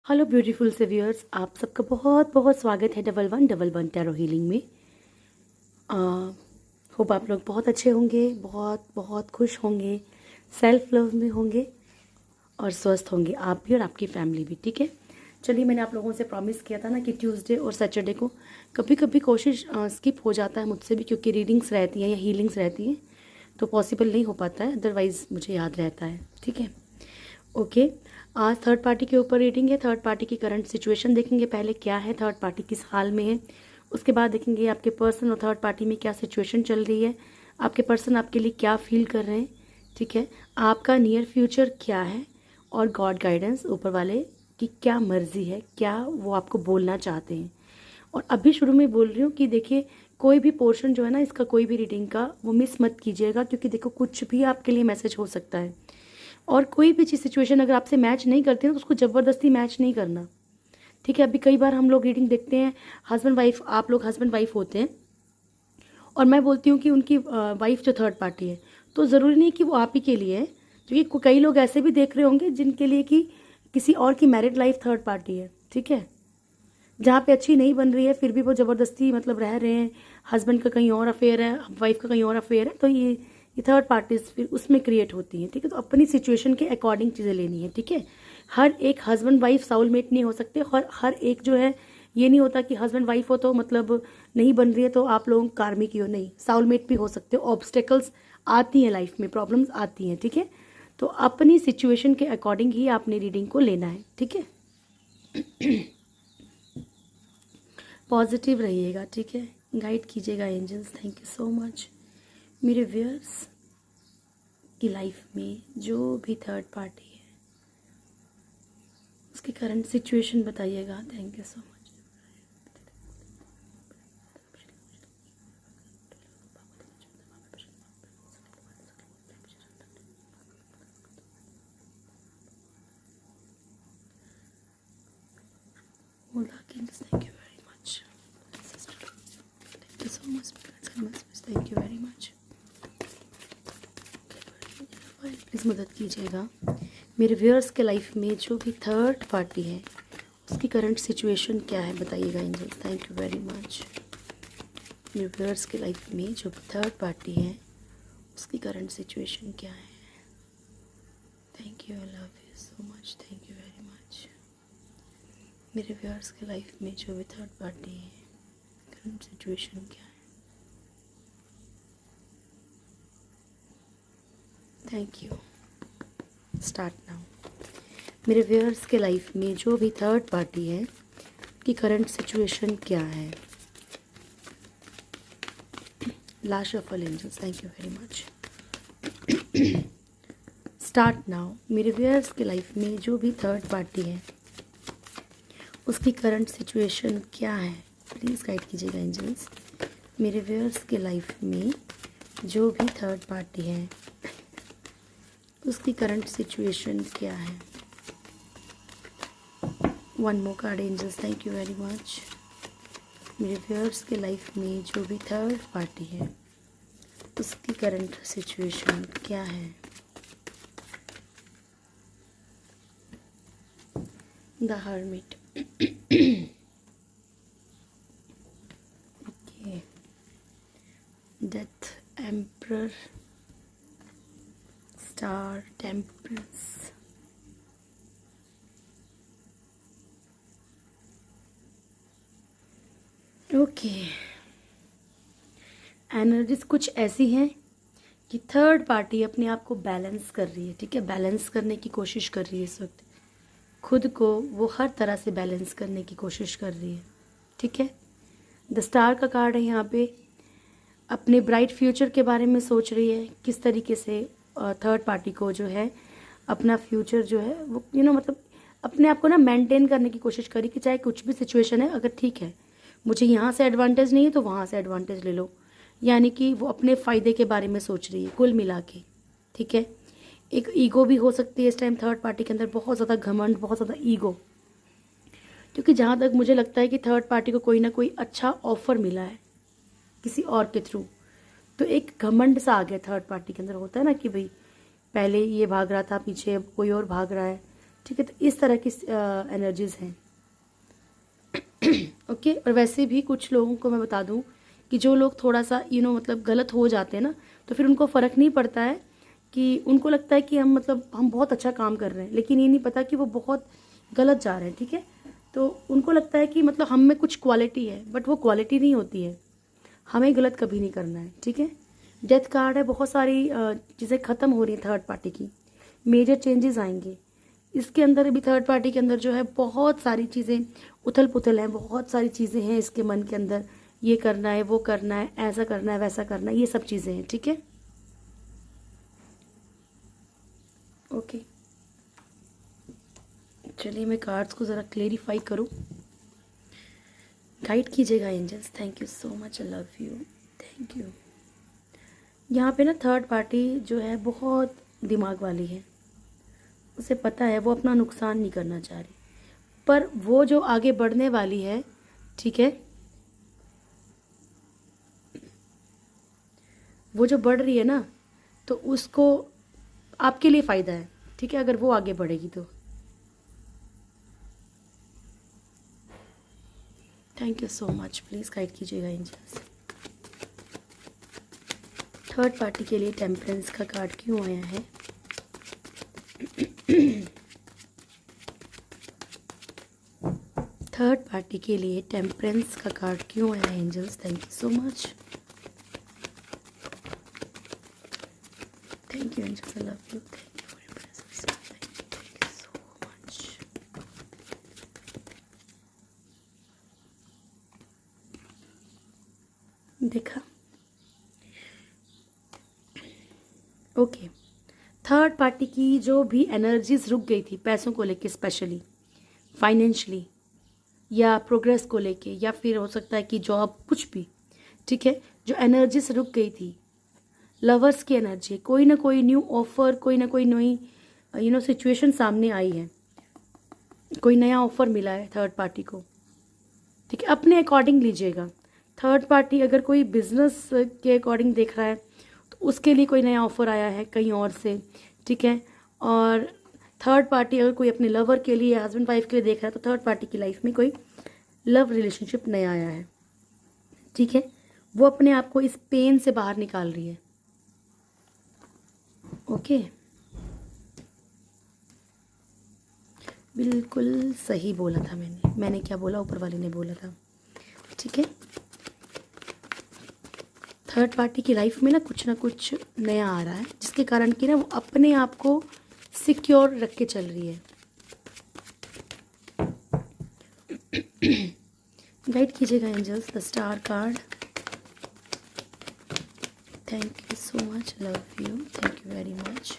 Hello beautiful से viewers, आप सबका बहुत बहुत स्वागत है डबल वन टैरो हीलिंग में। होप आप लोग बहुत अच्छे होंगे, बहुत बहुत खुश होंगे, सेल्फ लव में होंगे और स्वस्थ होंगे, आप भी और आपकी फैमिली भी। ठीक है, चलिए, मैंने आप लोगों से प्रॉमिस किया था ना कि ट्यूसडे और सैटरडे को कभी कभी कोशिश स्किप हो जाता है मुझसे भी, क्योंकि रीडिंग्स रहती हैं या हीलिंग्स रहती हैं तो पॉसिबल नहीं हो पाता है, अदरवाइज़ मुझे याद रहता है। ठीक है, ओके। आज थर्ड पार्टी के ऊपर रीडिंग है। थर्ड पार्टी की करंट सिचुएशन देखेंगे, पहले क्या है, थर्ड पार्टी किस हाल में है, उसके बाद देखेंगे आपके पर्सन और थर्ड पार्टी में क्या सिचुएशन चल रही है, आपके पर्सन आपके लिए क्या फील कर रहे हैं। ठीक है, आपका नियर फ्यूचर क्या है और गॉड गाइडेंस ऊपर वाले की क्या मर्जी है, क्या वो आपको बोलना चाहते हैं। और अभी शुरू में बोल रही हूँ कि देखिए, कोई भी पोर्शन जो है ना इसका, कोई भी रीडिंग का, वो मिस मत कीजिएगा, क्योंकि देखो कुछ भी आपके लिए मैसेज हो सकता है। और कोई भी चीज़ सिचुएशन अगर आपसे मैच नहीं करती है तो उसको ज़बरदस्ती मैच नहीं करना। ठीक है, अभी कई बार हम लोग रीडिंग देखते हैं, हस्बैंड वाइफ, आप लोग हस्बैंड वाइफ होते हैं और मैं बोलती हूँ कि उनकी वाइफ जो थर्ड पार्टी है, तो ज़रूरी नहीं कि वो आप ही के लिए है, क्योंकि कई लोग ऐसे भी देख रहे होंगे जिनके लिए कि किसी और की मैरिड लाइफ थर्ड पार्टी है। ठीक है, जहाँ पे अच्छी नहीं बन रही है फिर भी वो ज़बरदस्ती मतलब रह रहे हैं, हस्बैंड का कहीं और अफेयर है, वाइफ का कहीं और अफेयर है, तो ये थर्ड पार्टीज फिर उसमें क्रिएट होती हैं। ठीक है, तो अपनी सिचुएशन के अकॉर्डिंग चीज़ें लेनी है। ठीक है, हर एक हस्बैंड वाइफ साउलमेट नहीं हो सकते, और हर एक जो है ये नहीं होता कि हस्बैंड वाइफ हो तो मतलब नहीं बन रही है तो आप लोग कार्मिक ही हो, नहीं, साउलमेट भी हो सकते हो। ऑब्स्टेकल्स आती हैं लाइफ में, प्रॉब्लम्स आती हैं। ठीक है, तो अपनी सिचुएशन के अकॉर्डिंग ही आपने रीडिंग को लेना है। ठीक है, पॉजिटिव रहिएगा। ठीक है, गाइड कीजिएगा angels, thank you so much. मेरे व्यूअर्स की लाइफ में जो भी थर्ड पार्टी है उसकी करंट सिचुएशन बताइएगा, thank you so much. Thank you very much, thank you so much, thank you very much. Please मदद कीजिएगा, मेरे व्यूअर्स के लाइफ में जो भी थर्ड पार्टी है उसकी करंट सिचुएशन क्या है बताइएगा angels, thank you very much. मेरे व्यूअर्स के लाइफ में जो भी थर्ड पार्टी है उसकी करंट सिचुएशन क्या है। Thank you, I love you so much, thank you very much. मेरे व्यूअर्स के लाइफ में जो भी थर्ड पार्टी है करंट सिचुएशन क्या है। Thank you, start now. मेरे व्यूअर्स के लाइफ में जो भी थर्ड पार्टी है कि करंट सिचुएशन क्या है। Last shuffle angels, thank you very much, start now. मेरे व्यूअर्स के लाइफ में जो भी थर्ड पार्टी है उसकी करंट सिचुएशन क्या है, प्लीज़ गाइड कीजिएगा एंजल्स। मेरे व्यूअर्स के लाइफ में जो भी थर्ड पार्टी है उसकी करंट सिचुएशन क्या है। One more card angels, thank you very much. मेरे व्यूअर्स के लाइफ में जो भी थर्ड पार्टी है उसकी करंट सिचुएशन क्या है। The hermit, okay, death, emperor, star, temperance, okay. Energies कुछ ऐसी हैं कि थर्ड पार्टी अपने आप को बैलेंस कर रही है। ठीक है, बैलेंस करने की कोशिश कर रही है इस वक्त, खुद को वो हर तरह से बैलेंस करने की कोशिश कर रही है। ठीक है, द स्टार का कार्ड है यहाँ पे, अपने ब्राइट फ्यूचर के बारे में सोच रही है, किस तरीके से थर्ड पार्टी को जो है अपना फ्यूचर जो है वो मतलब अपने आप को ना मेंटेन करने की कोशिश करी कि चाहे कुछ भी सिचुएशन है, अगर ठीक है मुझे यहाँ से एडवांटेज नहीं है तो वहाँ से एडवांटेज ले लो, यानी कि वो अपने फ़ायदे के बारे में सोच रही है कुल मिला के। ठीक है, एक ईगो भी हो सकती है इस टाइम थर्ड पार्टी के अंदर, बहुत ज़्यादा घमंड, बहुत ज़्यादा ईगो, क्योंकि जहाँ तक मुझे लगता है कि थर्ड पार्टी को कोई ना कोई अच्छा ऑफर मिला है किसी और के थ्रू, तो एक घमंड सा आ गया थर्ड पार्टी के अंदर। होता है ना कि भाई पहले ये भाग रहा था पीछे, अब कोई और भाग रहा है, ठीक है। तो इस तरह की एनर्जीज़ हैं। ओके। और वैसे भी कुछ लोगों को मैं बता दूं कि जो लोग थोड़ा सा मतलब गलत हो जाते हैं ना, तो फिर उनको फ़र्क नहीं पड़ता है, कि उनको लगता है कि हम बहुत अच्छा काम कर रहे हैं, लेकिन ये नहीं पता कि वो बहुत गलत जा रहे हैं। ठीक है। तो उनको लगता है कि हम में कुछ क्वालिटी है, बट वो क्वालिटी नहीं होती है। हमें गलत कभी नहीं करना है। ठीक है। डेथ कार्ड है, बहुत सारी चीज़ें ख़त्म हो रही हैं थर्ड पार्टी की, मेजर चेंजेस आएंगे। इसके अंदर भी थर्ड पार्टी के अंदर जो है बहुत सारी चीज़ें उथल पुथल हैं, बहुत सारी चीज़ें हैं इसके मन के अंदर, ये करना है, वो करना है, ऐसा करना है, वैसा करना है, ये सब चीज़ें हैं। ठीक है। ओके, चलिए मैं कार्ड्स को ज़रा क्लेरिफाई करूँ। गाइड कीजिएगा angels. Thank you so much, I love you, thank you. यहाँ पे ना थर्ड पार्टी जो है बहुत दिमाग वाली है, उसे पता है वो अपना नुकसान नहीं करना चाह रही, पर वो जो आगे बढ़ने वाली है, ठीक है, वो जो बढ़ रही है ना, तो उसको आपके लिए फ़ायदा है। ठीक है, अगर वो आगे बढ़ेगी तो। Thank you so much, please guide कीजिएगा एंजल्स। थर्ड पार्टी के लिए टेम्परेंस का कार्ड क्यों आया है? थर्ड पार्टी के लिए टेम्परेंस का कार्ड क्यों आया है angels? Thank you so much, thank you angels, I love you, thank you for your presence, thank you so much. देखा? ओके। थर्ड पार्टी की जो भी एनर्जीज रुक गई थी पैसों को लेके, स्पेशली फाइनेंशली या प्रोग्रेस को लेके, या फिर हो सकता है कि जॉब, कुछ भी, ठीक है, जो एनर्जीज रुक गई थी, लवर्स की एनर्जी, कोई ना कोई न्यू ऑफर, कोई ना कोई नई सिचुएशन सामने आई है, कोई नया ऑफर मिला है थर्ड पार्टी को। ठीक है, अपने अकॉर्डिंग लीजिएगा। थर्ड पार्टी अगर कोई बिजनेस के अकॉर्डिंग देख रहा है तो उसके लिए कोई नया ऑफर आया है कहीं और से। ठीक है। और थर्ड पार्टी अगर कोई अपने लवर के लिए, हस्बैंड वाइफ के लिए देख रहा है, तो थर्ड पार्टी की लाइफ में कोई लव रिलेशनशिप नया आया है। ठीक है, वो अपने आप को इस पेन से बाहर निकाल रही है। ओके, बिल्कुल सही बोला था मैंने क्या बोला, ऊपर वाले ने बोला था। ठीक है, थर्ड पार्टी की लाइफ में ना कुछ नया आ रहा है, जिसके कारण कि ना वो अपने आप को सिक्योर रख के चल रही है। गाइड कीजिएगा angels, the star card. Thank you so much, love you, thank you very much.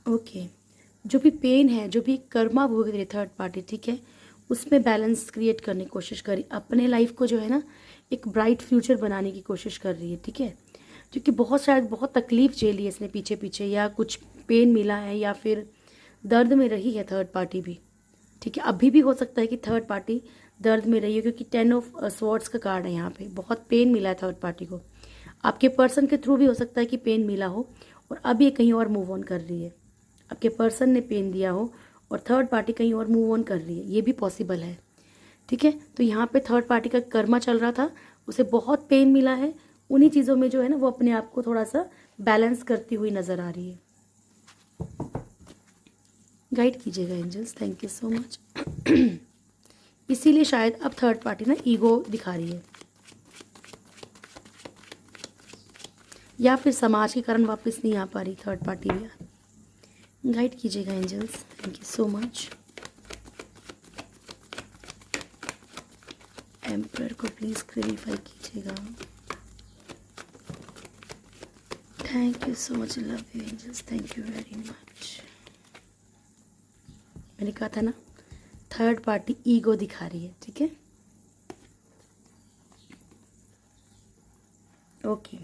Okay, जो भी पेन है, जो भी कर्मा भोग रही है थर्ड पार्टी, ठीक है, उसमें बैलेंस क्रिएट करने की कोशिश करी, अपने लाइफ को जो है ना एक ब्राइट फ्यूचर बनाने की कोशिश कर रही है। ठीक है, क्योंकि शायद बहुत तकलीफ झेली है इसने पीछे पीछे, या कुछ पेन मिला है, या फिर दर्द में रही है थर्ड पार्टी भी। ठीक है, अभी भी हो सकता है कि थर्ड पार्टी दर्द में रही है, क्योंकि 10 ऑफ स्वॉर्ड्स का कार्ड है यहाँ पे। बहुत पेन मिला है थर्ड पार्टी को, आपके पर्सन के थ्रू भी हो सकता है कि पेन मिला हो, और अब ये कहीं और मूव ऑन कर रही है। आपके पर्सन ने पेन दिया हो और थर्ड पार्टी कहीं और मूव ऑन कर रही है, ये भी पॉसिबल है। ठीक है, तो यहाँ पे थर्ड पार्टी का कर्मा चल रहा था, उसे बहुत पेन मिला है, उन्हीं चीज़ों में जो है ना वो अपने आप को थोड़ा सा बैलेंस करती हुई नज़र आ रही है। गाइड कीजिएगा angels, thank you so much. इसीलिए शायद अब थर्ड पार्टी ना ईगो दिखा रही है, या फिर समाज के कारण वापस नहीं आ पा रही थर्ड पार्टी भी। गाइड कीजिएगा angels, thank you so much. Emperor को प्लीज क्लैरिफाई कीजिएगा। Thank you so much, love you angels, thank you very much. मैंने कहा था ना थर्ड पार्टी ईगो दिखा रही है। ठीक है, ओके।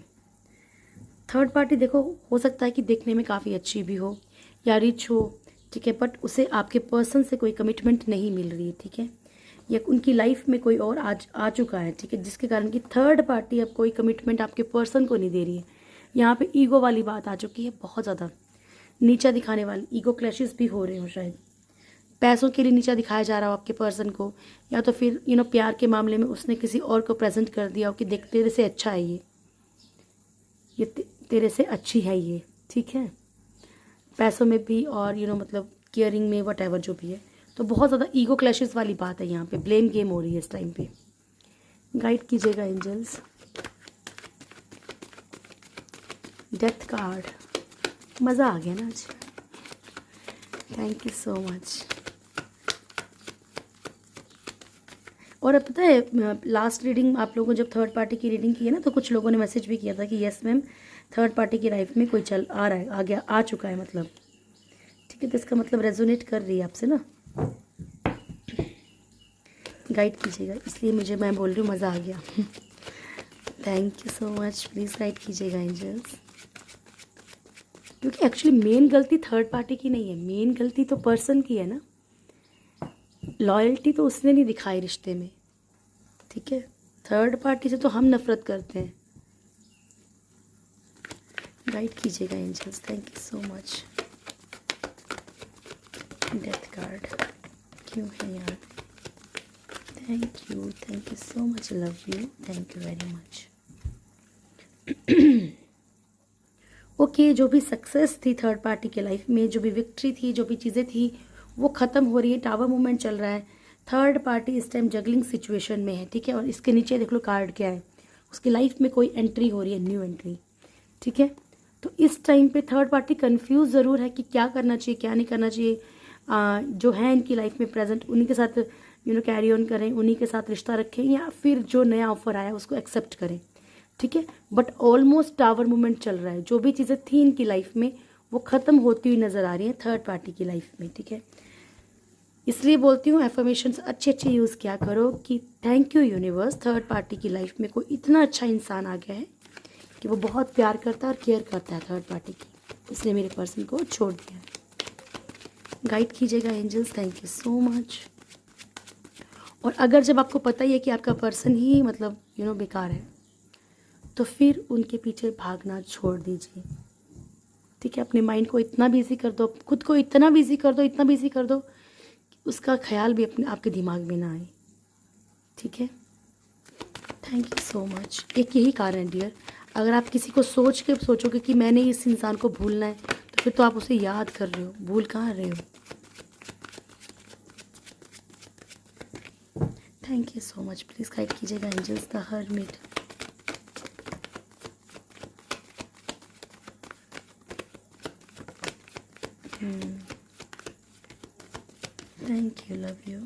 थर्ड पार्टी देखो, हो सकता है कि देखने में काफ़ी अच्छी भी हो या रिच हो, ठीक है, बट उसे आपके पर्सन से कोई कमिटमेंट नहीं मिल रही है। ठीक है, या उनकी लाइफ में कोई और आज आ चुका है, ठीक है, जिसके कारण कि थर्ड पार्टी अब कोई कमिटमेंट आपके पर्सन को नहीं दे रही है। यहाँ पे ईगो वाली बात आ चुकी है, बहुत ज़्यादा नीचा दिखाने वाली ईगो क्लैशेस भी हो रहे हो, शायद पैसों के लिए नीचा दिखाया जा रहा हो आपके पर्सन को, या तो फिर प्यार के मामले में उसने किसी और को प्रेजेंट कर दिया हो कि देख तेरे से अच्छा है ये तेरे से अच्छी है ये, ठीक है, पैसों में भी और मतलब केयरिंग में, वट एवर जो भी है। तो बहुत ज़्यादा ईगो क्लैशेस वाली बात है यहाँ पे, ब्लेम गेम हो रही है इस टाइम पे। गाइड कीजिएगा एंजल्स। डेथ कार्ड, मज़ा आ गया ना आज, थैंक यू सो मच। और अब पता है लास्ट रीडिंग आप लोगों को जब थर्ड पार्टी की रीडिंग की है ना, तो कुछ लोगों ने मैसेज भी किया था कि यस मैम थर्ड पार्टी की लाइफ में कोई चल आ रहा है, आ गया, आ चुका है मतलब, ठीक है, तो इसका मतलब रेजोनेट कर रही है आपसे ना। गाइड कीजिएगा, इसलिए मैं बोल रही हूँ मज़ा आ गया। Thank you so much, please guide कीजिएगा एंजल्स। क्योंकि एक्चुअली मेन गलती थर्ड पार्टी की नहीं है, मेन गलती तो पर्सन की है ना, लॉयल्टी तो उसने नहीं दिखाई रिश्ते में, ठीक है, थर्ड पार्टी से तो हम नफरत करते हैं। गाइड कीजिएगा angels, thank you so much. Death card क्यों है यार, thank you so much, love you, thank you very much. Okay, जो भी सक्सेस थी थर्ड पार्टी के लाइफ में, जो भी विक्ट्री थी, जो भी चीज़ें थी, वो ख़त्म हो रही है, टावर मूवमेंट चल रहा है। थर्ड पार्टी इस टाइम जगलिंग सिचुएशन में है, ठीक है, और इसके नीचे देख लो कार्ड क्या है, उसकी लाइफ में कोई एंट्री हो रही है, न्यू एंट्री, ठीक है। तो इस टाइम पे थर्ड पार्टी कंफ्यूज ज़रूर है कि क्या करना चाहिए क्या नहीं करना चाहिए। जो है इनकी लाइफ में प्रेजेंट, उन्हीं के साथ कैरी ऑन करें, उन्हीं के साथ रिश्ता रखें, या फिर जो नया ऑफर आया उसको एक्सेप्ट करें, ठीक है। बट ऑलमोस्ट टावर मूवमेंट चल रहा है, जो भी चीज़ें थी इनकी लाइफ में वो ख़त्म होती हुई नज़र आ रही हैं थर्ड पार्टी की लाइफ में, ठीक है। इसलिए बोलती हूँ एफर्मेशंस अच्छे अच्छे यूज़ किया करो कि thank you universe, third party की लाइफ में कोई इतना अच्छा इंसान आ गया है कि वो बहुत प्यार करता है और केयर करता है थर्ड पार्टी की, इसलिए मेरे पर्सन को छोड़ दिया। गाइड कीजिएगा angels, thank you so much. और अगर जब आपको पता ही है कि आपका पर्सन ही मतलब बेकार है, तो फिर उनके पीछे भागना छोड़ दीजिए, ठीक है। अपने माइंड को इतना बिजी कर दो, खुद को इतना बिजी कर दो, इतना बिजी कर दो कि उसका ख्याल भी आपके दिमाग में ना आए, ठीक है। Thank you so much. एक यही कारण है डियर, अगर आप किसी को सोच के सोचोगे कि मैंने इस इंसान को भूलना है, तो फिर तो आप उसे याद कर रहे हो, भूल कहाँ रहे हो। Thank you so much, please guide कीजिएगा angels, the hermit. Thank you, love you.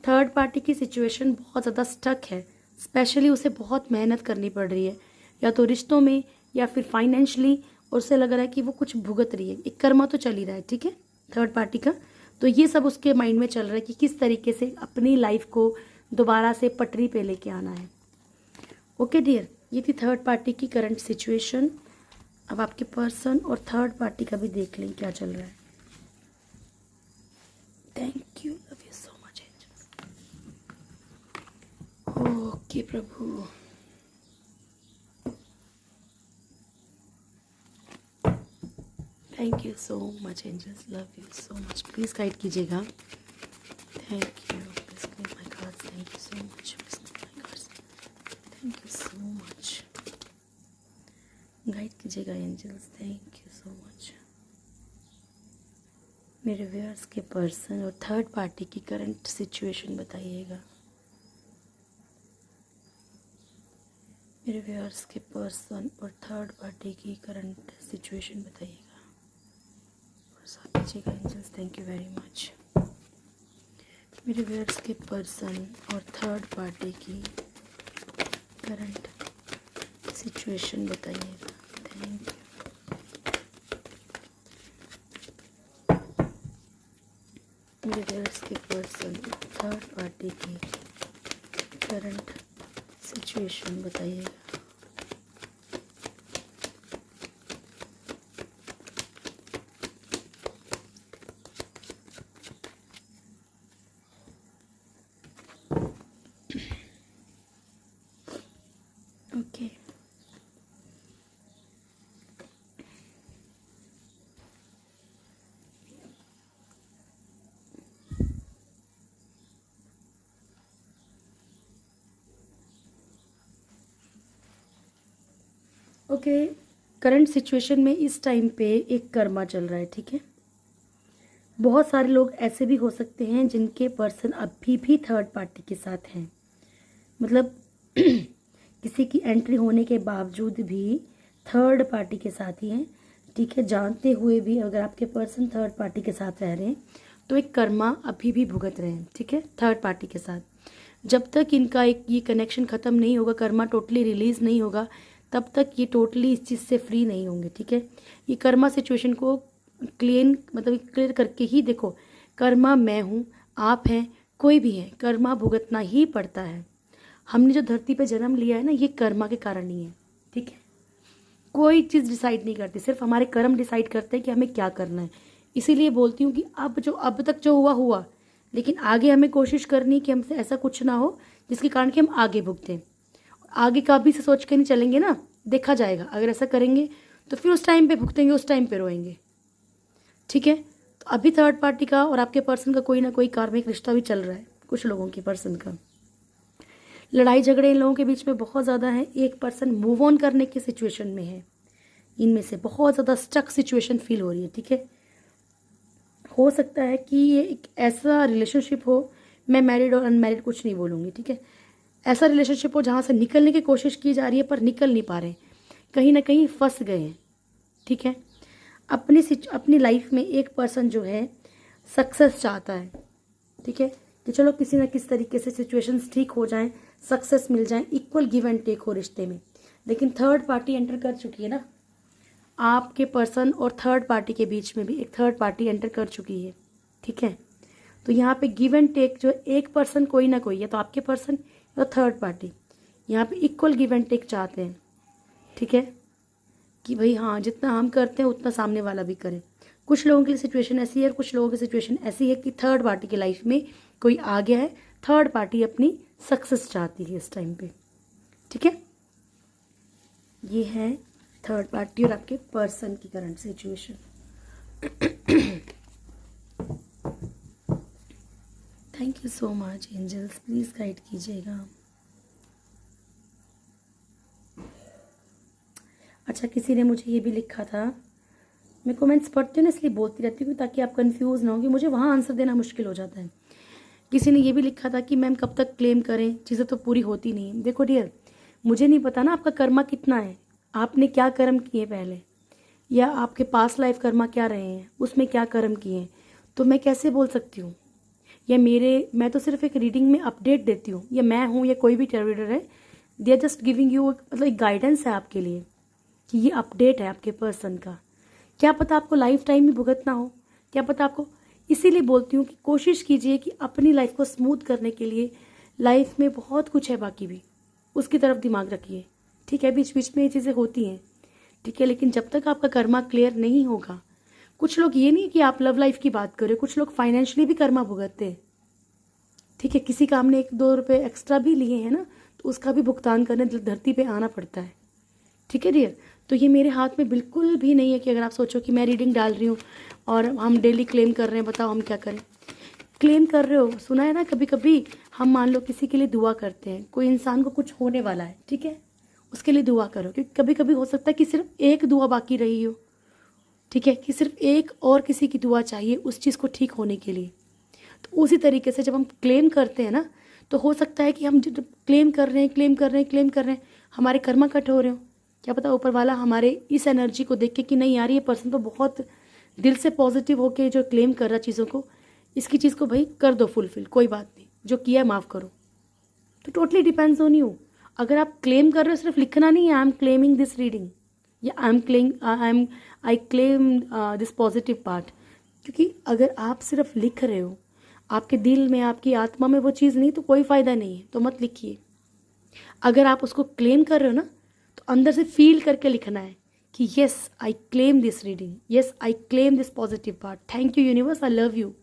Third party की सिचुएशन बहुत ज़्यादा स्टक है, स्पेशली उसे बहुत मेहनत करनी पड़ रही है, या तो रिश्तों में या फिर फाइनेंशली, और उसे लग रहा है कि वो कुछ भुगत रही है, एक कर्मा तो चल ही रहा है, ठीक है, थर्ड पार्टी का। तो ये सब उसके माइंड में चल रहा है कि किस तरीके से अपनी लाइफ को दोबारा से पटरी पे लेके आना है। ओके डियर, ये थी थर्ड पार्टी की करंट सिचुएशन। अब आपके पर्सन और थर्ड पार्टी का भी देख लें क्या चल रहा है। Thank you, love you so much angels. Okay प्रभु, thank you so much angels, love you so much, please guide कीजिएगा। Thank you, please clean my cards, thank you so much, please clean my cards, thank you so much. Guide कीजिएगा angels, thank you so much. मेरे viewers के person और third party की current situation बताइएगा। मेरे viewers के person और third party की करंट सिचुएशन बताइएगा और साथ कीजिएगा angels, thank you very much. मेरे व्यूअर्स के पर्सन और थर्ड पार्टी की करंट सिचुएशन बताइएगा, थैंक यू। मेरे व्यूअर्स के पर्सन थर्ड पार्टी की करंट सिचुएशन बताइएगा। ओके, करंट सिचुएशन में इस टाइम पे एक कर्मा चल रहा है, ठीक है। बहुत सारे लोग ऐसे भी हो सकते हैं जिनके पर्सन अभी भी थर्ड पार्टी के साथ हैं, मतलब किसी की एंट्री होने के बावजूद भी थर्ड पार्टी के साथ ही हैं, ठीक है। जानते हुए भी अगर आपके पर्सन थर्ड पार्टी के साथ रह रहे हैं तो एक कर्मा अभी भी भुगत रहे हैं, ठीक है, थर्ड पार्टी के साथ। जब तक इनका एक ये कनेक्शन ख़त्म नहीं होगा, कर्मा टोटली रिलीज़ नहीं होगा, तब तक ये टोटली इस चीज़ से फ्री नहीं होंगे, ठीक है। ये कर्मा सिचुएशन को क्लियर करके ही देखो, कर्मा मैं हूँ, आप हैं, कोई भी है, कर्मा भुगतना ही पड़ता है। हमने जो धरती पे जन्म लिया है ना, ये कर्मा के कारण ही है, ठीक है। कोई चीज़ डिसाइड नहीं करती, सिर्फ हमारे कर्म डिसाइड करते हैं कि हमें क्या करना है। इसीलिए बोलती हूँ कि अब तक जो हुआ हुआ, लेकिन आगे हमें कोशिश करनी कि हमसे ऐसा कुछ ना हो जिसके कारण कि हम आगे भुगतें। आगे का भी से सोच के नहीं चलेंगे ना, देखा जाएगा। अगर ऐसा करेंगे तो फिर उस टाइम पे भुगतेंगे, उस टाइम पे रोएंगे, ठीक है। तो अभी थर्ड पार्टी का और आपके पर्सन का कोई ना कोई कार्मिक रिश्ता भी चल रहा है, कुछ लोगों के पर्सन का। लड़ाई झगड़े इन लोगों के बीच में बहुत ज़्यादा है। एक पर्सन मूव ऑन करने की सिचुएशन में है, इनमें से बहुत ज़्यादा स्टक सिचुएशन फील हो रही है, ठीक है। हो सकता है कि ये एक ऐसा रिलेशनशिप हो, मैं मैरिड और अनमैरिड कुछ नहीं बोलूँगी, ठीक है। ऐसा रिलेशनशिप हो जहाँ से निकलने की कोशिश की जा रही है पर निकल नहीं पा रहे, कहीं ना कहीं फंस गए हैं, ठीक है। अपनी लाइफ में एक पर्सन जो है सक्सेस चाहता है, ठीक है, कि चलो किसी ना किसी तरीके से सिचुएशंस ठीक हो जाएं, सक्सेस मिल जाए, इक्वल गिव एंड टेक हो रिश्ते में। लेकिन थर्ड पार्टी एंटर कर चुकी है ना, आपके पर्सन और थर्ड पार्टी के बीच में भी एक थर्ड पार्टी एंटर कर चुकी है, ठीक है। तो यहाँ पे गिव एंड टेक जो एक पर्सन कोई ना कोई, या तो आपके पर्सन या थर्ड पार्टी, यहाँ पे इक्वल गिव एंड टेक चाहते हैं, ठीक है, कि भाई हाँ, जितना हम करते हैं उतना सामने वाला भी करे। कुछ लोगों के लिए सिचुएशन ऐसी है और कुछ लोगों की सिचुएशन ऐसी है कि थर्ड पार्टी की लाइफ में कोई आ गया है, थर्ड पार्टी अपनी सक्सेस चाहती है इस टाइम पे, ठीक है। ये है थर्ड पार्टी और आपके पर्सन की current situation. Thank you so much angels, please guide कीजिएगा। अच्छा, किसी ने मुझे ये भी लिखा था, मैं कमेंट्स पढ़ती हूँ ना इसलिए बोलती रहती हूँ ताकि आप कंफ्यूज ना हो, कि मुझे वहाँ आंसर देना मुश्किल हो जाता है। किसी ने ये भी लिखा था कि मैम कब तक क्लेम करें, चीज़ें तो पूरी होती नहीं। देखो डियर, मुझे नहीं पता ना आपका कर्मा कितना है, आपने क्या कर्म किए पहले, या आपके पास लाइफ कर्मा क्या रहे हैं, उसमें क्या कर्म किए हैं, तो मैं कैसे बोल सकती हूँ। या मैं तो सिर्फ एक रीडिंग में अपडेट देती हूँ, या मैं हूँ या कोई भी टेरो रीडर है, they are just giving you, मतलब एक गाइडेंस है आपके लिए कि ये अपडेट है आपके पर्सन का। क्या पता आपको लाइफ टाइम में भुगतना हो, क्या पता आपको। इसीलिए बोलती हूँ कि कोशिश कीजिए कि अपनी लाइफ को स्मूथ करने के लिए, लाइफ में बहुत कुछ है बाकी भी, उसकी तरफ दिमाग रखिए, ठीक है। बीच बीच में ये चीज़ें होती हैं, ठीक है, लेकिन जब तक आपका कर्मा क्लियर नहीं होगा, कुछ लोग, ये नहीं कि आप लव लाइफ की बात करें, कुछ लोग फाइनेंशियली भी कर्मा भुगतते हैं, ठीक है। किसी काम ने 1-2 रुपये एक्स्ट्रा भी लिए हैं ना, तो उसका भी भुगतान करने धरती पे आना पड़ता है, ठीक है डियर। तो ये मेरे हाथ में बिल्कुल भी नहीं है कि अगर आप सोचो कि मैं रीडिंग डाल रही हूँ और हम डेली क्लेम कर रहे हैं, बताओ हम क्या करें। क्लेम कर रहे हो, सुना है ना, कभी कभी हम मान लो किसी के लिए दुआ करते हैं, कोई इंसान को कुछ होने वाला है, ठीक है, उसके लिए दुआ करो, क्योंकि कभी कभी हो सकता है कि सिर्फ एक दुआ बाकी रही हो, ठीक है, कि सिर्फ एक और किसी की दुआ चाहिए उस चीज़ को ठीक होने के लिए। तो उसी तरीके से जब हम क्लेम करते हैं ना, तो हो सकता है कि हम जब क्लेम कर रहे हैं, हमारे कर्मा कट हो रहे हो। क्या पता ऊपर वाला हमारे इस एनर्जी को देख के कि नहीं यार, ये पर्सन तो बहुत दिल से पॉजिटिव होके जो क्लेम कर रहा चीज़ों को, इसकी चीज़ को भाई कर दो फुलफिल, कोई बात नहीं, जो किया माफ़ करो। तो टोटली डिपेंड्स ऑन यू। अगर आप क्लेम कर रहे हो, सिर्फ लिखना नहीं है I am claiming this reading, या I claim this positive part, क्योंकि अगर आप सिर्फ लिख रहे हो, आपके दिल में, आपकी आत्मा में वो चीज़ नहीं, तो कोई फ़ायदा नहीं है, तो मत लिखिए। अगर आप उसको क्लेम कर रहे हो ना, तो अंदर से फील करके लिखना है कि yes I claim this reading, yes I claim this positive part, thank you universe, I love you,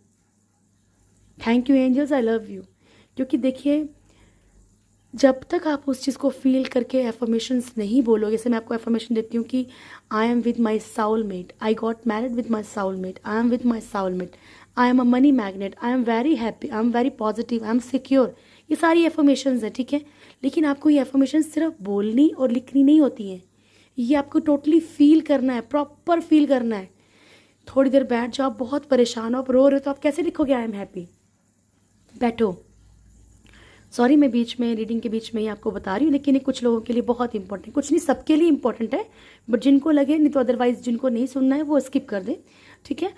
thank you angels, I love you. क्योंकि देखिए, जब तक आप उस चीज़ को फील करके एफर्मेशंस नहीं बोलोगे, जैसे मैं आपको एफर्मेशन देती हूँ कि I am with my soulmate, I got married with my soulmate, I am with my soulmate, I am a money magnet, I am very happy, I am very positive, I am secure, ये सारी affirmations है, ठीक है। लेकिन आपको ये affirmation सिर्फ बोलनी और लिखनी नहीं होती हैं, ये आपको टोटली फील करना है, प्रॉपर फील करना है। थोड़ी देर बैठ जाओ, आप बहुत परेशान हो, आप रो रहे हो, तो आप कैसे लिखोगे आई एम हैप्पी? बैठो। सॉरी मैं बीच में रीडिंग के बीच में ही आपको बता रही हूँ, लेकिन ये कुछ लोगों के लिए बहुत इंपॉर्टेंट, कुछ नहीं सबके लिए इंपॉर्टेंट है, बट जिनको लगे, नहीं तो अदरवाइज जिनको नहीं सुनना है वो स्किप कर दे, ठीक है।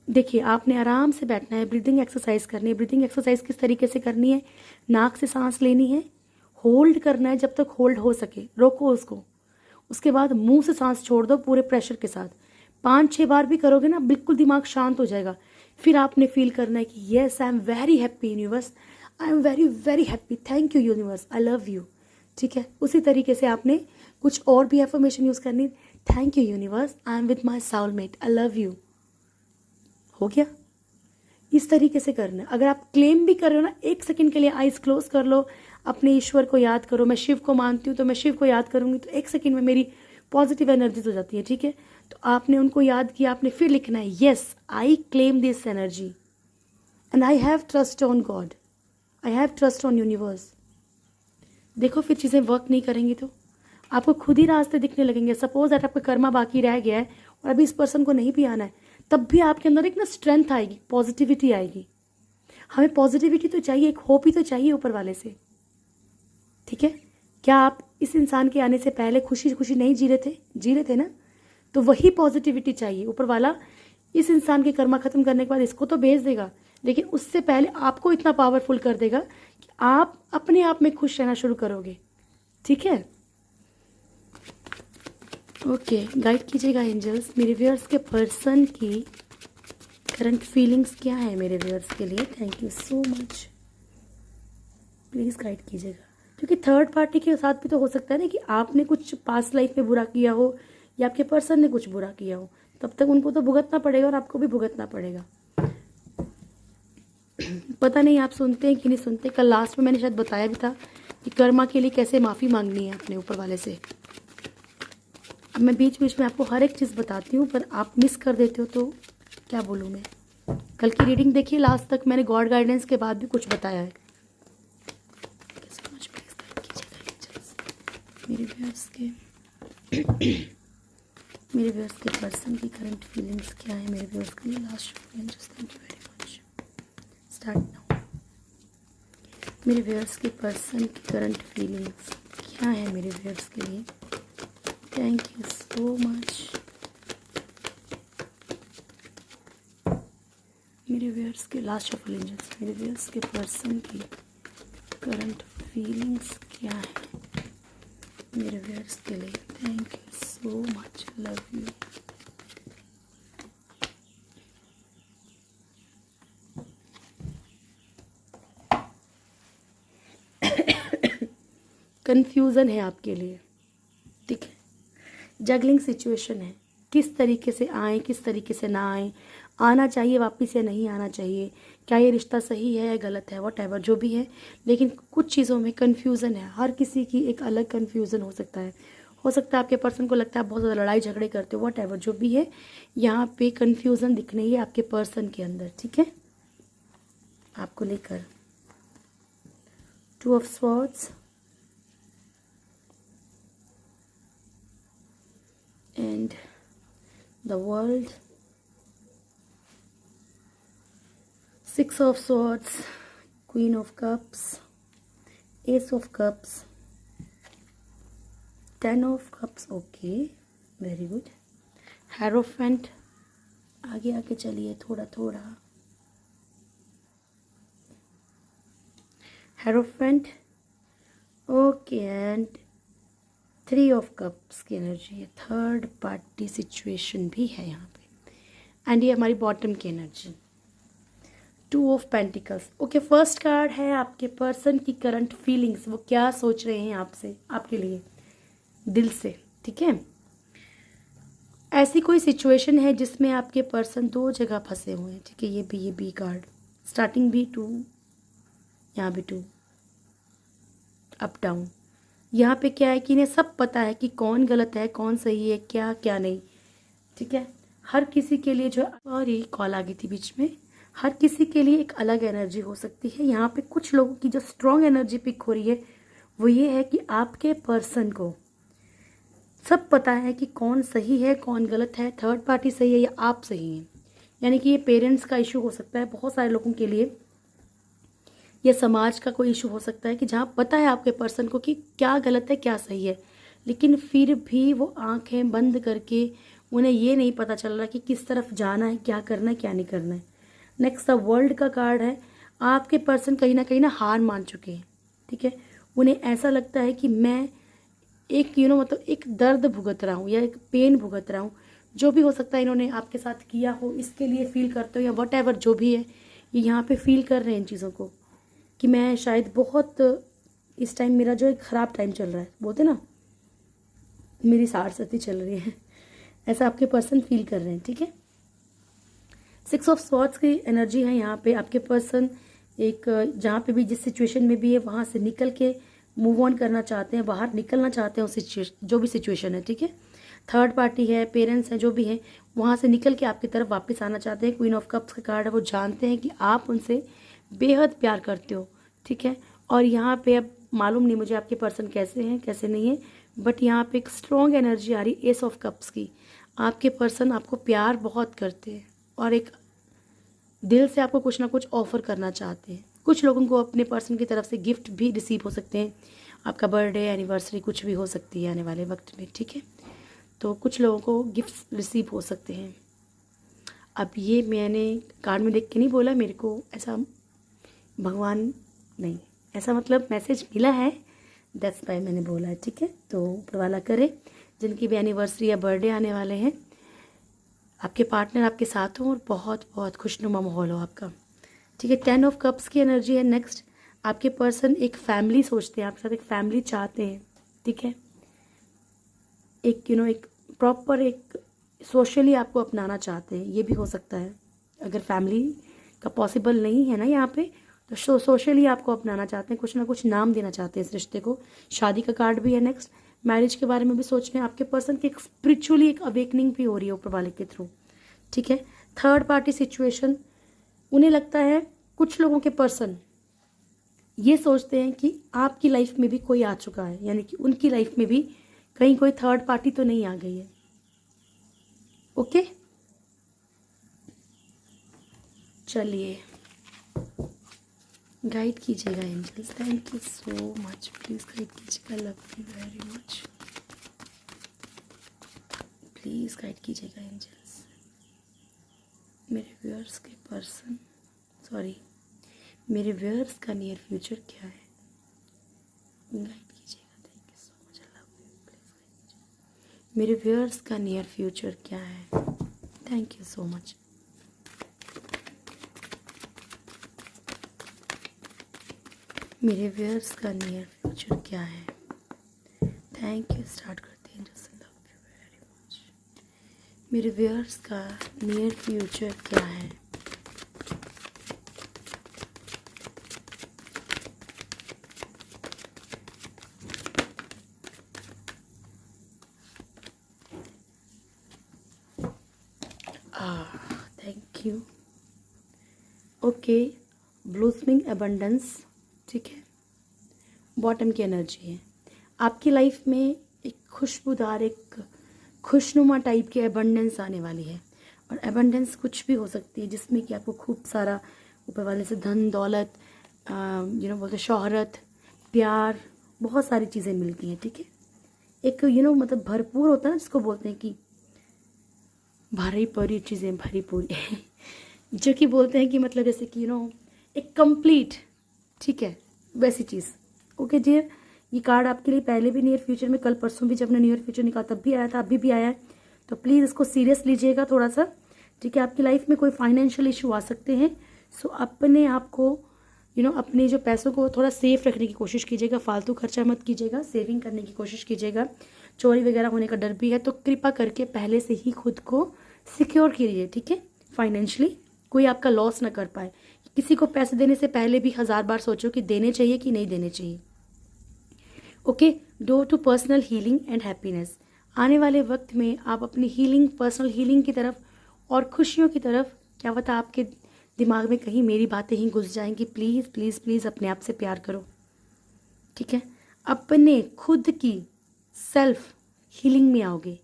देखिए आपने आराम से बैठना है, ब्रीदिंग एक्सरसाइज करनी है। ब्रीदिंग एक्सरसाइज किस तरीके से करनी है? नाक से सांस लेनी है, होल्ड करना है जब तक होल्ड हो सके, रोको उसको, उसके बाद मुंह से सांस छोड़ दो पूरे प्रेशर के साथ। 5-6 बार भी करोगे ना, बिल्कुल दिमाग शांत हो जाएगा। फिर आपने फील करना है कि yes I am very happy universe, I am very very happy, thank you universe, I love you, ठीक है। उसी तरीके से आपने कुछ और भी एफर्मेशन यूज़ करनी, thank you universe, I am with my soulmate, I love you. हो गया? इस तरीके से करना है। अगर आप क्लेम भी कर रहे हो ना, 1 सेकंड के लिए आइज क्लोज कर लो, अपने ईश्वर को याद करो। मैं शिव को मानती हूँ तो मैं शिव को याद करूंगी, तो 1 सेकंड में मेरी पॉजिटिव एनर्जीज हो जाती है, ठीक है। तो आपने उनको याद किया, आपने फिर लिखना है yes I claim this energy and I have trust on God, I have trust on universe. देखो फिर चीज़ें वर्क नहीं करेंगी तो आपको खुद ही रास्ते दिखने लगेंगे। सपोज दैट आपका कर्मा बाकी रह गया है और अभी इस पर्सन को नहीं भी आना है, तब भी आपके अंदर एक ना स्ट्रेंथ आएगी, पॉजिटिविटी आएगी। हमें पॉजिटिविटी तो चाहिए, एक होप ही तो चाहिए ऊपर वाले से, ठीक है। क्या आप इस इंसान के आने से पहले खुशी खुशी नहीं जी रहे थे ना? तो वही पॉजिटिविटी चाहिए। ऊपर वाला इस इंसान के कर्मा खत्म करने के बाद इसको तो भेज देगा, लेकिन उससे पहले आपको इतना पावरफुल कर देगा कि आप अपने आप में खुश रहना शुरू करोगे, ठीक है। ओके, गाइड कीजिएगा एंजल्स, मेरे व्यूअर्स के पर्सन की करंट फीलिंग्स क्या है मेरे व्यूअर्स के लिए। Thank you so much, please guide कीजिएगा। क्योंकि थर्ड पार्टी के साथ भी तो हो सकता है ना कि आपने कुछ पास्ट लाइफ में बुरा किया हो या आपके पर्सन ने कुछ बुरा किया हो, तब तक उनको तो भुगतना पड़ेगा और आपको भी भुगतना पड़ेगा। पता नहीं आप सुनते हैं कि नहीं सुनते। कल लास्ट में मैंने शायद बताया भी था कि कर्मा के लिए कैसे माफ़ी मांगनी है अपने ऊपर वाले से। अब मैं बीच बीच में आपको हर एक चीज़ बताती हूँ, पर आप मिस कर देते हो तो क्या बोलूँ मैं। कल की रीडिंग देखिए लास्ट तक, मैंने गॉड गाइडेंस के बाद भी कुछ बताया है। मेरे व्यूअर्स के पर्सन की करंट फीलिंग्स क्या है मेरे व्यूअर्स के लिए। Last thank you very much, start now. मेरे व्यूअर्स के पर्सन की करंट फीलिंग्स क्या है मेरे व्यूअर्स के लिए। Thank you so much. मेरे व्यूअर्स के लास्ट ऑफ एंजल्स, मेरे व्यूअर्स के पर्सन की करंट फीलिंग्स क्या है मेरे व्यूअर्स के लिए। Thank you so much, love you. Confusion है आपके लिए, ठीक है। जगलिंग सिचुएशन है, किस तरीके से आए किस तरीके से ना आए, आना चाहिए वापस या नहीं आना चाहिए, क्या ये रिश्ता सही है या गलत है, वॉट एवर जो भी है। लेकिन कुछ चीज़ों में कन्फ्यूज़न है, हर किसी की एक अलग कन्फ्यूज़न हो सकता है। हो सकता है आपके पर्सन को लगता है आप बहुत ज़्यादा लड़ाई झगड़े करते हो, वॉट एवर जो भी है, यहाँ पे कन्फ्यूज़न दिख रही है आपके पर्सन के अंदर, ठीक है। आपको लेकर 2 of swords and the world, 6 of swords, Queen of cups, Ace of cups, 10 of cups, okay, very good. Hierophant, आगे आगे चलिए थोड़ा थोड़ा। Hierophant, okay, and 3 of cups की एनर्जी है, थर्ड पार्टी सिचुएशन भी है यहाँ पे, एंड ये हमारी बॉटम की energy 2 of pentacles. Okay, first card है आपके पर्सन की करंट फीलिंग्स, वो क्या सोच रहे हैं आपसे, आपके लिए दिल से, ठीक है। ऐसी कोई सिचुएशन है जिसमें आपके पर्सन 2 जगह फंसे हुए हैं, ठीक है। ये बी कार्ड, स्टार्टिंग भी 2, यहाँ भी 2, अप डाउन। यहाँ पे क्या है कि इन्हें सब पता है कि कौन गलत है कौन सही है, क्या क्या नहीं, ठीक है। हर किसी के लिए जो, और ये कॉल आ गई थी बीच में, हर किसी के लिए एक अलग एनर्जी हो सकती है। यहाँ पे कुछ लोगों की जो स्ट्रॉन्ग एनर्जी पिक हो रही है वो ये है कि आपके पर्सन को सब पता है कि कौन सही है कौन गलत है, थर्ड पार्टी सही है या आप सही हैं। यानी कि ये पेरेंट्स का इशू हो सकता है बहुत सारे लोगों के लिए, या समाज का कोई इशू हो सकता है कि जहाँ पता है आपके पर्सन को कि क्या गलत है क्या सही है, लेकिन फिर भी वो आंखें बंद करके उन्हें ये नहीं पता चल रहा कि किस तरफ जाना है, क्या करना है क्या नहीं करना है। नेक्स्ट द वर्ल्ड का कार्ड है। आपके पर्सन कहीं ना हार मान चुके हैं, ठीक है। उन्हें ऐसा लगता है कि मैं एक मतलब एक दर्द भुगत रहा हूँ या एक पेन भुगत रहा हूँ, जो भी हो सकता है इन्होंने आपके साथ किया हो, इसके लिए फील करते हो या वट एवर जो भी है, ये यहाँ पे फील कर रहे हैं इन चीज़ों को कि मैं शायद बहुत इस टाइम मेरा जो एक ख़राब टाइम चल रहा है, बोलते ना मेरी सारस्वती चल रही है, ऐसा आपके पर्सन फील कर रहे हैं, ठीक है। 6 ऑफ स्वॉर्ड्स की एनर्जी है यहाँ पे। आपके पर्सन एक जहाँ पे भी जिस सिचुएशन में भी है वहाँ से निकल के मूव ऑन करना चाहते हैं, बाहर निकलना चाहते हैं उस जो भी सिचुएशन है, ठीक है। थर्ड पार्टी है, पेरेंट्स हैं, जो भी हैं, वहाँ से निकल के आपकी तरफ वापस आना चाहते हैं। क्वीन ऑफ कप्स का कार्ड है, वो जानते हैं कि आप उनसे बेहद प्यार करते हो, ठीक है। और यहाँ पे अब मालूम नहीं मुझे आपके पर्सन कैसे हैं कैसे नहीं है, बट यहाँ पे एक स्ट्रॉन्ग एनर्जी आ रही है एस ऑफ कप्स की। आपके पर्सन आपको प्यार बहुत करते हैं और एक दिल से आपको कुछ ना कुछ ऑफर करना चाहते हैं। कुछ लोगों को अपने पर्सन की तरफ से गिफ्ट भी रिसीव हो सकते हैं, आपका बर्थडे एनिवर्सरी कुछ भी हो सकती है आने वाले वक्त में, ठीक है। तो कुछ लोगों को गिफ्ट रिसीव हो सकते हैं। अब ये मैंने कार्ड में देख के नहीं बोला, मेरे को ऐसा भगवान नहीं, ऐसा मतलब मैसेज मिला है, दैट्स वाई मैंने बोला है, ठीक है। तो ऊपर वाला करे जिनकी भी एनिवर्सरी या बर्थडे आने वाले हैं, आपके पार्टनर आपके साथ हो और बहुत बहुत खुशनुमा माहौल हो आपका, ठीक है। 10 ऑफ कप्स की एनर्जी है। नेक्स्ट आपके पर्सन एक फैमिली सोचते हैं, आपके साथ एक फैमिली चाहते हैं, ठीक है। एक एक प्रॉपर एक सोशली आपको अपनाना चाहते हैं, ये भी हो सकता है। अगर फैमिली का पॉसिबल नहीं है ना यहाँ पे, तो सोशली आपको अपनाना चाहते हैं, कुछ ना कुछ नाम देना चाहते हैं इस रिश्ते को। शादी का कार्ड भी है। नेक्स्ट मैरिज के बारे में भी सोच रहे हैं। आपके पर्सन की एक स्पिरिचुअली एक अवेकनिंग भी हो रही है ऊपर वाले के थ्रू, ठीक है। थर्ड पार्टी सिचुएशन, उन्हें लगता है कुछ लोगों के पर्सन ये सोचते हैं कि आपकी लाइफ में भी कोई आ चुका है, यानी कि उनकी लाइफ में भी कहीं कोई थर्ड पार्टी तो नहीं आ गई है, ओके। चलिए गाइड कीजिएगा angels, thank you so much, please guide कीजिएगा, love you very much, please guide कीजिएगा एंजल्स। मेरे व्यूअर्स के पर्सन मेरे व्यूअर्स का नियर फ्यूचर क्या है, गाइड कीजिएगा, thank you so much, I love you, please guide कीजिएगा। मेरे व्यूअर्स का नियर फ्यूचर क्या है, थैंक यू सो मच। मेरे व्यूअर्स का नियर फ्यूचर क्या है, थैंक यू, स्टार्ट करते हैं, just love you very much. मेरे व्यूअर्स का नियर फ्यूचर क्या है, थैंक यू, ओके। ब्लूसमिंग अबंडेंस, ठीक है। बॉटम की एनर्जी है। आपकी लाइफ में एक खुशबूदार एक खुशनुमा टाइप की अबंडेंस आने वाली है, और अबंडेंस कुछ भी हो सकती है जिसमें कि आपको खूब सारा ऊपर वाले से धन दौलत बोलते शोहरत प्यार बहुत सारी चीज़ें मिलती हैं, ठीक है। एक मतलब भरपूर होता है ना, जिसको बोलते हैं कि भारी पूरी चीज़ें भरी पूरी जो कि बोलते हैं कि मतलब जैसे कि एक कंप्लीट, ठीक है, वैसी चीज़, ओके जी। ये कार्ड आपके लिए पहले भी नियर फ्यूचर में, कल परसों भी जब ने नियर फ्यूचर निकाला तब भी आया था, अभी भी आया है, तो प्लीज़ इसको सीरियस लीजिएगा थोड़ा सा, ठीक है। आपकी लाइफ में कोई फाइनेंशियल इशू आ सकते हैं, सो अपने आप को अपने जो पैसों को थोड़ा सेफ रखने की कोशिश कीजिएगा, फालतू खर्चा मत कीजिएगा, सेविंग करने की कोशिश कीजिएगा। चोरी वगैरह होने का डर भी है, तो कृपा करके पहले से ही खुद को सिक्योर कीजिए, ठीक है। फाइनेंशियली कोई आपका लॉस ना कर पाए। किसी को पैसे देने से पहले भी 1000 बार सोचो कि देने चाहिए कि नहीं देने चाहिए, okay. Door to personal healing and happiness. आने वाले वक्त में आप अपनी हीलिंग, पर्सनल हीलिंग की तरफ और खुशियों की तरफ, क्या पता आपके दिमाग में कहीं मेरी बातें ही घुस जाएंगी। प्लीज़ प्लीज़ प्लीज़ अपने आप से प्यार करो, ठीक है। अपने खुद की सेल्फ हीलिंग में आओगे,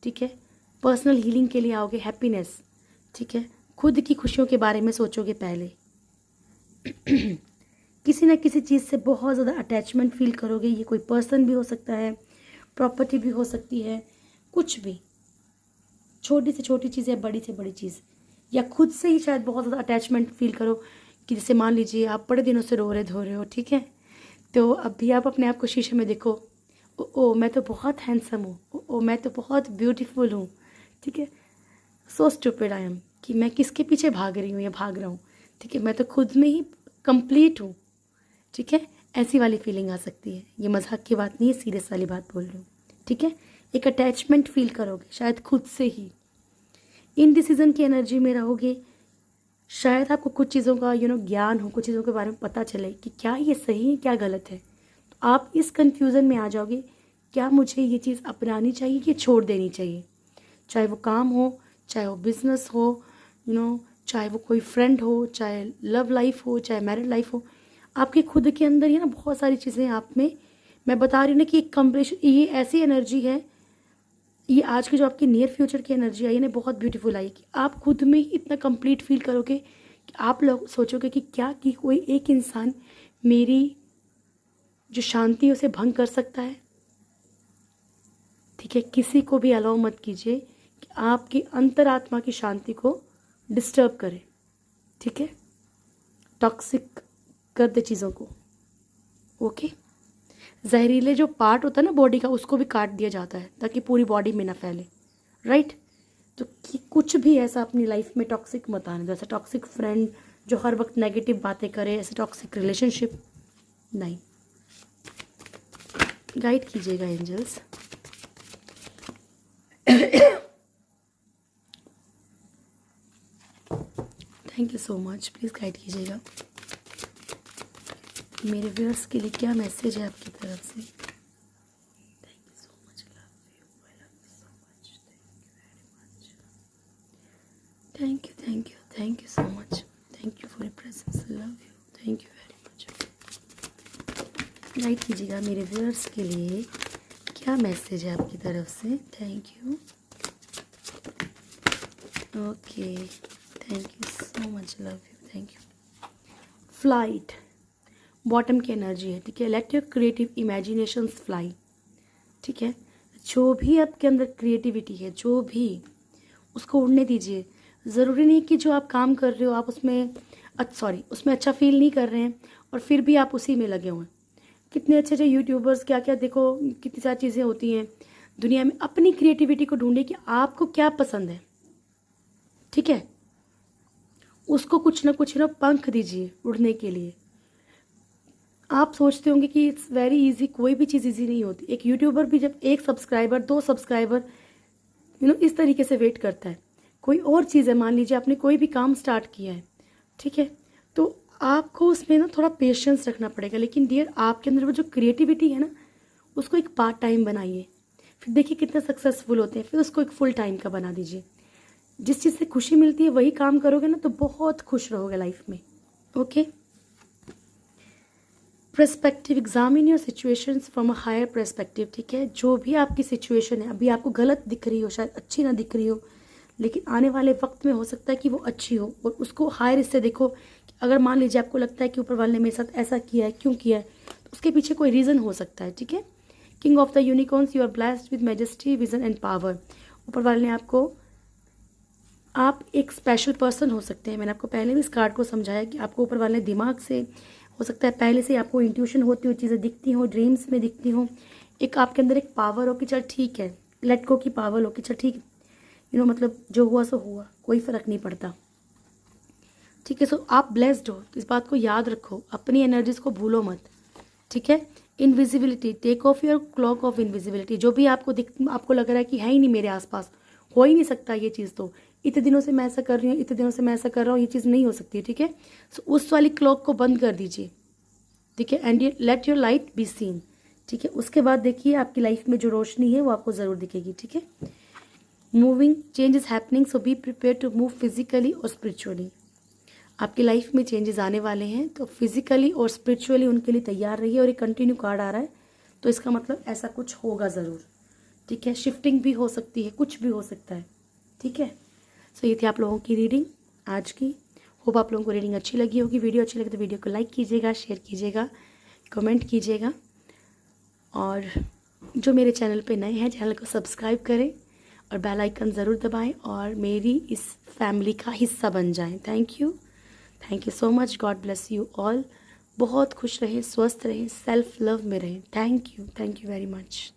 ठीक है, पर्सनल हीलिंग के लिए आओगे, हैप्पीनेस, ठीक है, खुद की खुशियों के बारे में सोचोगे पहले। किसी ना किसी चीज़ से बहुत ज़्यादा अटैचमेंट फील करोगे, ये कोई पर्सन भी हो सकता है, प्रॉपर्टी भी हो सकती है, कुछ भी, छोटी से छोटी चीज़ या बड़ी से बड़ी चीज़, या खुद से ही शायद बहुत ज़्यादा अटैचमेंट फील करो कि जैसे मान लीजिए आप बड़े दिनों से रो रहे धो रहे हो, ठीक है, तो अब भी आप अपने आप को शीशे में देखो, ओ मैं तो बहुत हैंडसम हूँ, ओ मैं तो बहुत ब्यूटीफुल हूँ, ठीक है, सो स्टूपिड आई एम, कि मैं किसके पीछे भाग रही हूँ या भाग रहा हूँ, ठीक है, मैं तो खुद में ही कंप्लीट हूँ, ठीक है, ऐसी वाली फीलिंग आ सकती है। ये मजाक की बात नहीं है, सीरियस वाली बात बोल रही हूँ, ठीक है। एक अटैचमेंट फील करोगे शायद खुद से ही, इनडिसीजन की एनर्जी में रहोगे, शायद आपको कुछ चीज़ों का ज्ञान हो, कुछ चीज़ों के बारे में पता चले कि क्या ये सही है क्या गलत है, तो आप इस कन्फ्यूज़न में आ जाओगे, क्या मुझे ये चीज़ अपनानी चाहिए कि छोड़ देनी चाहिए, चाहे वो काम हो, चाहे वो बिजनेस हो, चाहे वो कोई फ्रेंड हो, चाहे लव लाइफ हो, चाहे मैरिड लाइफ हो, आपके खुद के अंदर ही ना बहुत सारी चीज़ें आप में, मैं बता रही हूँ ना कि एक कम्प्लीशन, ये ऐसी एनर्जी है, ये आज की जो आपकी नियर फ्यूचर की एनर्जी आई है ना, बहुत ब्यूटीफुल आई कि आप खुद में ही इतना कंप्लीट फील करोगे कि आप लोग सोचोगे कि क्या कि कोई एक इंसान मेरी जो शांति है उसे भंग कर सकता है, ठीक है। किसी को भी अलाउ मत कीजिए कि आपकी अंतरात्मा की शांति को डिस्टर्ब करे, ठीक है, टॉक्सिक कर दे चीज़ों को, ओके। जहरीले जो पार्ट होता है ना बॉडी का, उसको भी काट दिया जाता है ताकि पूरी बॉडी में ना फैले, राइट। तो कि कुछ भी ऐसा अपनी लाइफ में टॉक्सिक मत आने दो, जैसे टॉक्सिक फ्रेंड जो हर वक्त नेगेटिव बातें करे, ऐसे टॉक्सिक रिलेशनशिप नहीं। गाइड कीजिएगा angels. Thank you so much, please guide कीजिएगा। मेरे व्यूअर्स के लिए क्या मैसेज है आपकी तरफ से? Thank you so much, love you, I love you so much, thank you very much, thank you so much, thank you for your presence, love you, thank you very much. Guide कीजिएगा मेरे viewers के लिए क्या message है आपकी तरफ से? Thank you, okay, thank you so much, love you, thank you. Flight bottom की एनर्जी है, ठीक है। Let your creative imaginations fly, ठीक है। जो भी आपके अंदर क्रिएटिविटी है, जो भी, उसको उड़ने दीजिए। ज़रूरी नहीं कि जो आप काम कर रहे हो आप उसमें उसमें अच्छा फील नहीं कर रहे हैं और फिर भी आप उसी में लगे हुए हैं। कितने अच्छे अच्छे यूट्यूबर्स, क्या क्या देखो, कितनी सारी चीज़ें होती हैं दुनिया में। अपनी क्रिएटिविटी को ढूंढिए कि आपको क्या पसंद है, ठीक है। उसको कुछ ना कुछ पंख दीजिए उड़ने के लिए। आप सोचते होंगे कि इट्स वेरी इजी, कोई भी चीज़ इजी नहीं होती। एक यूट्यूबर भी जब 1 सब्सक्राइबर 2 सब्सक्राइबर इस तरीके से वेट करता है। कोई और चीज़ है, मान लीजिए आपने कोई भी काम स्टार्ट किया है, ठीक है, तो आपको उसमें ना थोड़ा पेशेंस रखना पड़ेगा। लेकिन डियर, आपके अंदर वो जो क्रिएटिविटी है ना, उसको एक पार्ट टाइम बनाइए, फिर देखिए कितने सक्सेसफुल होते हैं, फिर उसको एक फुल टाइम का बना दीजिए। जिस चीज़ से खुशी मिलती है वही काम करोगे ना, तो बहुत खुश रहोगे लाइफ में, okay. Perspective, examine your situations from a higher perspective, ठीक है। जो भी आपकी सिचुएशन है, अभी आपको गलत दिख रही हो, शायद अच्छी ना दिख रही हो, लेकिन आने वाले वक्त में हो सकता है कि वो अच्छी हो, और उसको हायर इससे देखो कि अगर मान लीजिए आपको लगता है कि ऊपर वाले ने मेरे साथ ऐसा किया है, क्यों किया है, तो उसके पीछे कोई रीज़न हो सकता है, ठीक है। King of the unicorns, you are blessed with majesty, vision and power. ऊपर वाले ने आपको, आप एक स्पेशल पर्सन हो सकते हैं। मैंने आपको पहले भी इस कार्ड को समझाया कि आपको ऊपर वाले दिमाग से, हो सकता है पहले से आपको इंट्यूशन होती हो, चीज़ें दिखती हो, ड्रीम्स में दिखती हो, एक आपके अंदर एक पावर हो कि चल ठीक है, लेट गो की पावर हो कि चल ठीक, मतलब जो हुआ सो हुआ, कोई फ़र्क नहीं पड़ता, ठीक है। सो आप ब्लेस्ड हो, इस बात को याद रखो, अपनी एनर्जीज को भूलो मत, ठीक है। Invisibility, take off your cloak of invisibility. जो भी आपको लग रहा है कि है ही नहीं मेरे आसपास, हो ही नहीं सकता ये चीज़, तो इतने दिनों से मैं ऐसा कर रही हूँ, इतने दिनों से मैं ऐसा कर रहा हूँ, ये चीज़ नहीं हो सकती, ठीक है। सो उस वाली क्लॉक को बंद कर दीजिए, ठीक है। And let your light be seen, ठीक है। उसके बाद देखिए आपकी लाइफ में जो रोशनी है वो आपको ज़रूर दिखेगी, ठीक है। Moving, change is happening, so be prepare to move physically और स्पिरिचुअली। आपकी लाइफ में चेंजेस आने वाले हैं, तो फिजिकली और स्पिरिचुअली उनके लिए तैयार रहिए। और ये कंटिन्यू कार्ड आ रहा है, तो इसका मतलब ऐसा कुछ होगा ज़रूर, ठीक है, शिफ्टिंग भी हो सकती है, कुछ भी हो सकता है, ठीक है। सो ये थी आप लोगों की रीडिंग आज की। होप आप लोगों को रीडिंग अच्छी लगी होगी। वीडियो अच्छी लगे तो वीडियो को लाइक कीजिएगा, शेयर कीजिएगा, कमेंट कीजिएगा, और जो मेरे चैनल पे नए हैं चैनल को सब्सक्राइब करें और बेल आइकन ज़रूर दबाएं और मेरी इस फैमिली का हिस्सा बन जाएं। Thank you so much. God bless you all. बहुत खुश रहें, स्वस्थ रहें, सेल्फ लव में रहें। Thank you very much.